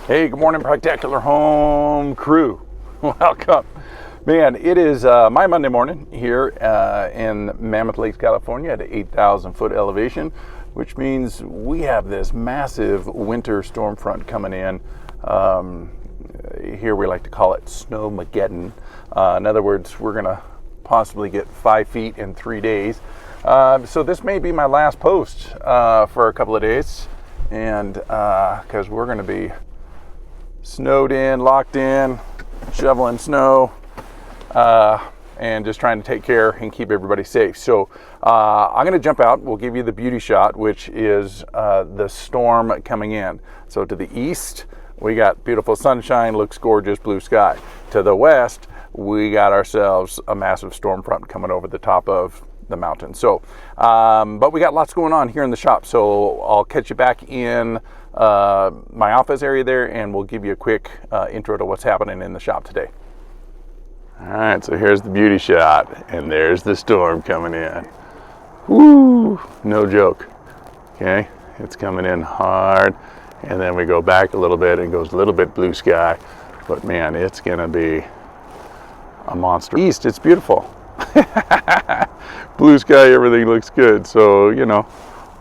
Hey, good morning, PracTacular Home crew. Welcome. Man, it is my Monday morning here in Mammoth Lakes, California at 8,000 foot elevation, which means we have this massive winter storm front coming in. Here we like to call it Snowmageddon. In other words, we're gonna possibly get 5 feet in 3 days. So this may be my last post for a couple of days, and because we're gonna be snowed in, locked in, shoveling snow, and just trying to take care and keep everybody safe. So I'm going to jump out. We'll give you the beauty shot, which is the storm coming in. So to the east, we got beautiful sunshine, looks gorgeous, blue sky. To the west, we got ourselves a massive storm front coming over the top of the mountain. So, but we got lots going on here in the shop. So I'll catch you back in my office area there, and we'll give you a quick intro to what's happening in the shop today. All right, so here's the beauty shot, and there's the storm coming in. Woo, no joke. Okay, it's coming in hard, and then we go back a little bit and goes a little bit blue sky, but man, it's gonna be a monster. East, it's beautiful. Blue sky, everything looks good, so you know,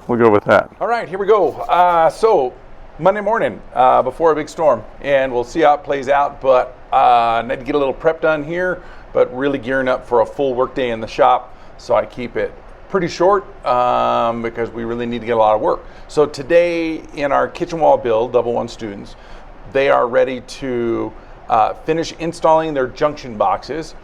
we'll go with that. All right, here we go. So Monday morning before a big storm, and we'll see how it plays out, but I need to get a little prep done here, but really gearing up for a full work day in the shop, so I keep it pretty short because we really need to get a lot of work. So today in our kitchen wall build, level 1 students, they are ready to finish installing their junction boxes,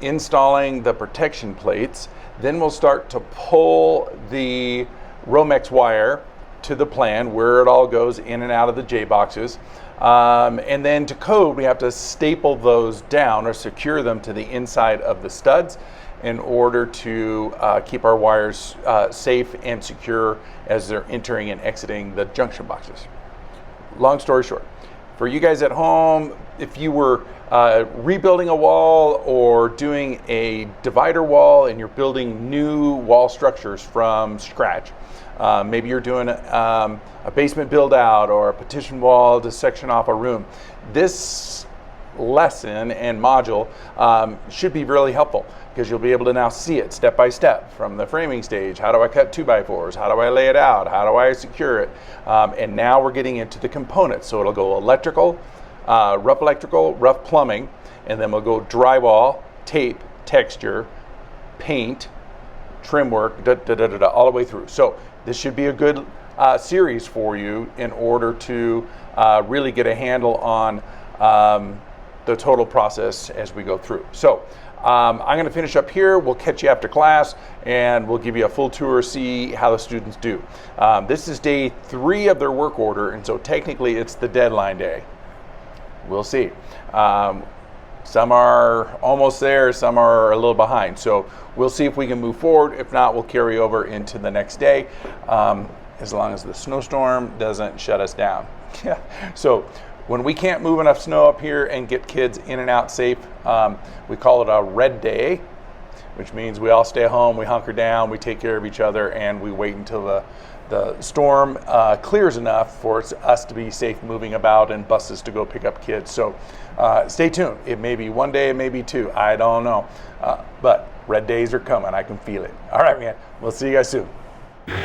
installing the protection plates. Then we'll start to pull the Romex wire to the plan where it all goes in and out of the J boxes. And then to code, we have to staple those down or secure them to the inside of the studs in order to keep our wires safe and secure as they're entering and exiting the junction boxes. Long story short, for you guys at home, if you were rebuilding a wall or doing a divider wall and you're building new wall structures from scratch, maybe you're doing a basement build out or a partition wall to section off a room, this lesson and module should be really helpful because you'll be able to now see it step by step from the framing stage. How do I cut 2x4s? How do I lay it out? How do I secure it? And now we're getting into the components. So it'll go electrical, rough plumbing, and then we'll go drywall, tape, texture, paint, trim work, all the way through. So this should be a good series for you in order to really get a handle on the total process as we go through. So I'm going to finish up here. We'll catch you after class, and we'll give you a full tour, see how the students do. This is day 3 of their work order, and so technically it's the deadline day. We'll see. Some are almost there, some are a little behind. So we'll see if we can move forward. If not, we'll carry over into the next day, as long as the snowstorm doesn't shut us down. So when we can't move enough snow up here and get kids in and out safe, we call it a red day, which means we all stay home, we hunker down, we take care of each other, and we wait until the storm clears enough for us to be safe moving about and buses to go pick up kids. So stay tuned. It may be 1 day, it may be 2, I don't know. But red days are coming, I can feel it. All right, man, we'll see you guys soon. 3, 2,